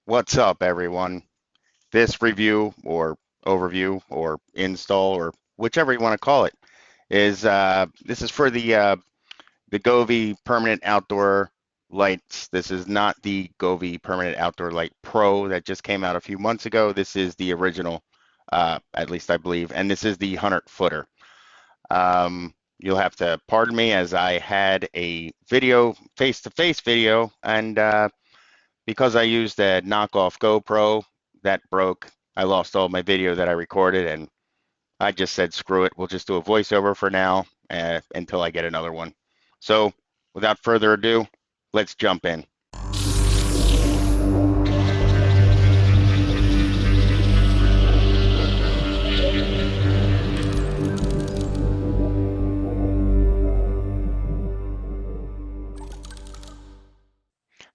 What's up, everyone? This review or overview or install or whichever you want to call it is this is for the Govee permanent outdoor lights. This is not the Govee permanent outdoor light Pro that just came out a few months ago. This is the original, at least I believe, and this is the 100-footer. You'll have to pardon me as I had a video, face-to-face video, and because I used a knockoff GoPro that broke, I lost all my video that I recorded, and I just said, screw it, we'll just do a voiceover for now until I get another one. So without further ado, let's jump in.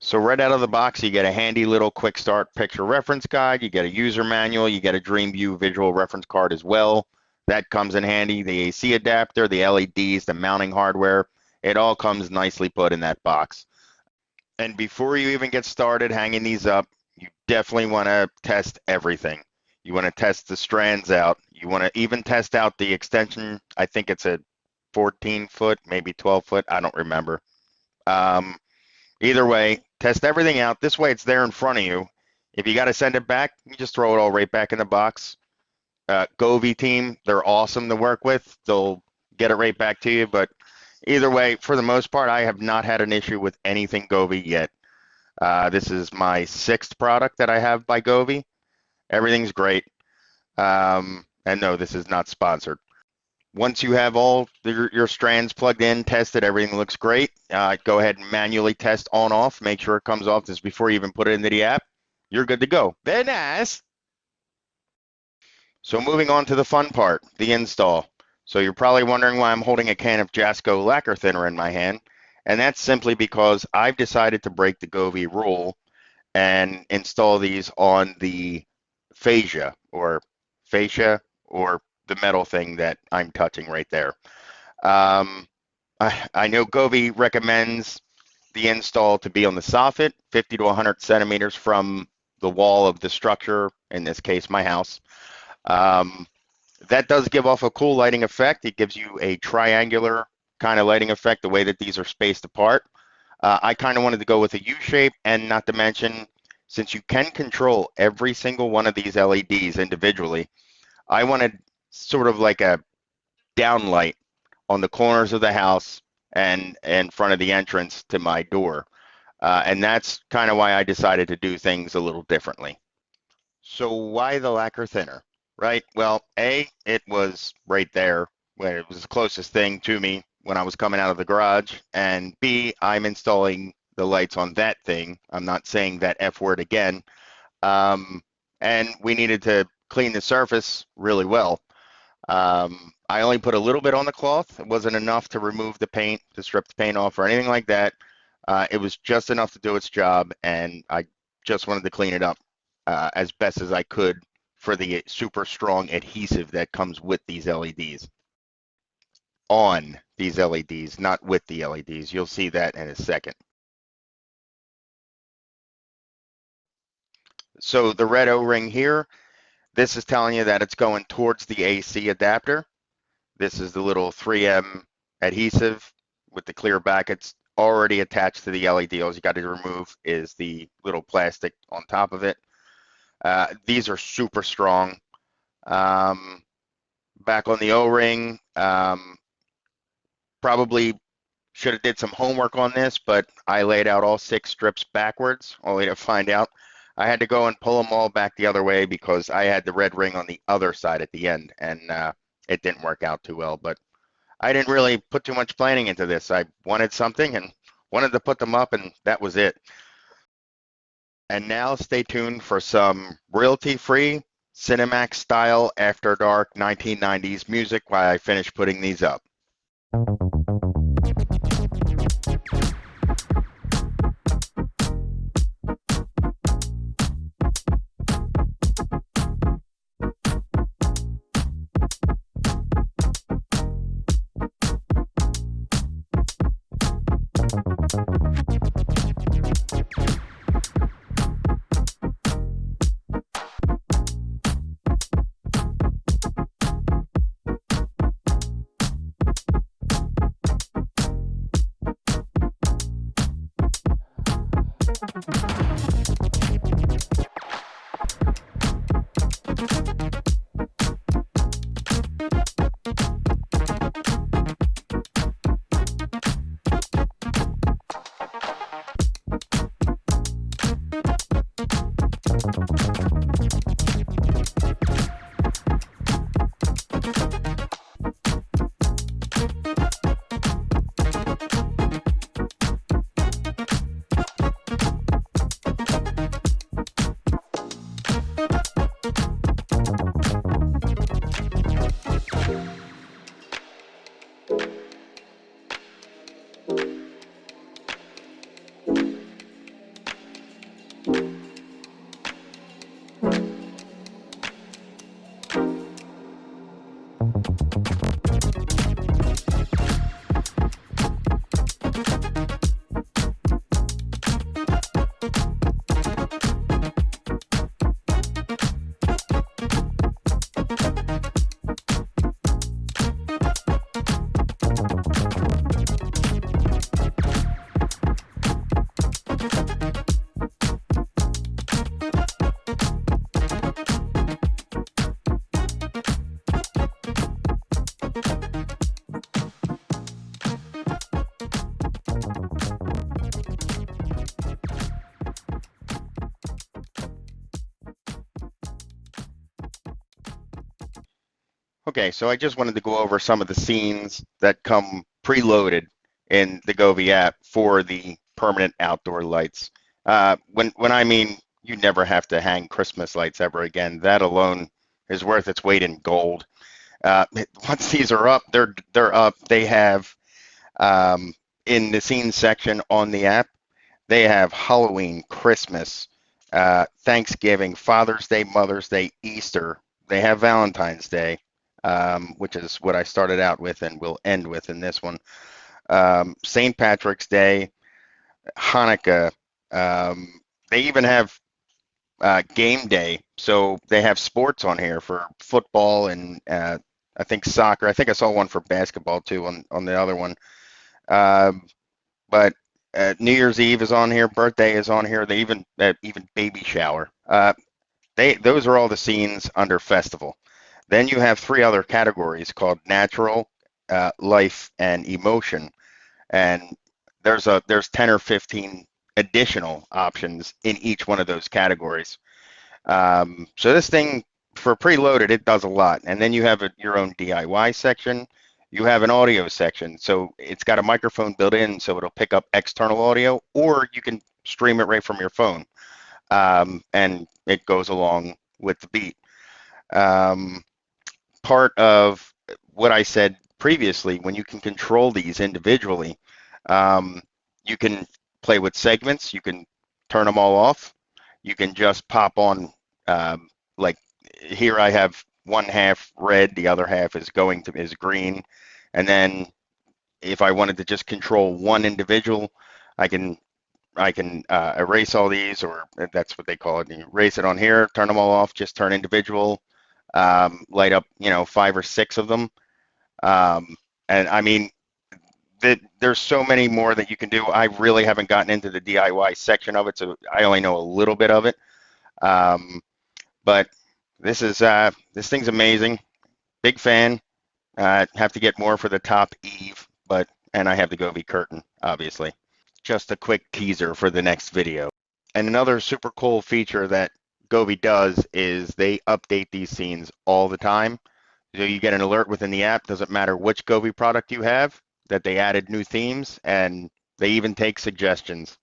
So right out of the box, you get a handy little quick start picture reference guide. You get a user manual. You get a DreamView visual reference card as well. That comes in handy. The AC adapter, the LEDs, the mounting hardware, it all comes nicely put in that box. And before you even get started hanging these up, you definitely want to test everything. You want to test the strands out. You want to even test out the extension. I think it's a 14-foot, maybe 12-foot. I don't remember. Either way, test everything out. This way it's there in front of you. If you got to send it back, you just throw it all right back in the box. Govee team, they're awesome to work with. They'll get it right back to you. But either way, for the most part, I have not had an issue with anything Govee yet. This is my 6th product that I have by Govee. Everything's great. And no, this is not sponsored. Once you have all your strands plugged in, tested, everything looks great. Go ahead and manually test on off. Make sure it comes off just before you even put it into the app. You're good to go. Very nice. So moving on to the fun part, the install. So you're probably wondering why I'm holding a can of Jasco lacquer thinner in my hand. And that's simply because I've decided to break the Govee rule and install these on the fascia or the metal thing that I'm touching right there. I know Govee recommends the install to be on the soffit, 50 to 100 centimeters from the wall of the structure, in this case, my house. That does give off a cool lighting effect. It gives you a triangular kind of lighting effect, the way that these are spaced apart. I kind of wanted to go with a U shape, and not to mention, since you can control every single one of these LEDs individually, I wanted sort of like a downlight on the corners of the house and in front of the entrance to my door. And that's kind of why I decided to do things a little differently. So why the lacquer thinner, right? Well, A, it was right there when it was the closest thing to me when I was coming out of the garage. And B, I'm installing the lights on that thing. I'm not saying that F word again. And we needed to clean the surface really well. I only put a little bit on the cloth. It wasn't enough to remove the paint, to strip the paint off or anything like that. It was just enough to do its job, and I just wanted to clean it up as best as I could for the super strong adhesive that comes with these LEDs. On these LEDs, not with the LEDs. You'll see that in a second. So the red O-ring here, this is telling you that it's going towards the AC adapter. This is the little 3M adhesive with the clear back. It's already attached to the LED. All you got to remove is the little plastic on top of it. These are super strong. Back on the O-ring, probably should have did some homework on this, but I laid out all 6 strips backwards, only to find out I had to go and pull them all back the other way because I had the red ring on the other side at the end, and it didn't work out too well. But I didn't really put too much planning into this. I wanted something and wanted to put them up, and that was it. And now stay tuned for some royalty-free Cinemax style after dark 1990s music while I finish putting these up. Okay, so I just wanted to go over some of the scenes that come preloaded in the Govee app for the permanent outdoor lights. When I mean you never have to hang Christmas lights ever again, that alone is worth its weight in gold. Once these are up, they're up. They have in the scenes section on the app, they have Halloween, Christmas, Thanksgiving, Father's Day, Mother's Day, Easter. They have Valentine's Day, which is what I started out with and will end with in this one. St. Patrick's Day, Hanukkah. They even have game day. So they have sports on here for football and I think soccer. I think I saw one for basketball too on the other one. But New Year's Eve is on here. Birthday is on here. They even baby shower. Those are all the scenes under festival. Then you have three other categories called natural, life, and emotion. And there's 10 or 15 additional options in each one of those categories. So this thing for preloaded, it does a lot. And then you have your own DIY section. You have an audio section. So it's got a microphone built in, so it'll pick up external audio, or you can stream it right from your phone. And it goes along with the beat. Part of what I said previously, when you can control these individually, you can play with segments. You can turn them all off. You can just pop on, like here I have one half red, the other half is green. And then if I wanted to just control one individual, I can erase all these, or that's what they call it. You erase it on here, turn them all off, just turn individual, light up, 5 or 6 of them. And I mean, there's so many more that you can do. I really haven't gotten into the DIY section of it, so I only know a little bit of it. But this thing's amazing. Big fan. Have to get more for the top Eve, and I have the Govee curtain, obviously. Just a quick teaser for the next video. And another super cool feature that Govee does is they update these scenes all the time. So you get an alert within the app, doesn't matter which Govee product you have, that they added new themes, and they even take suggestions.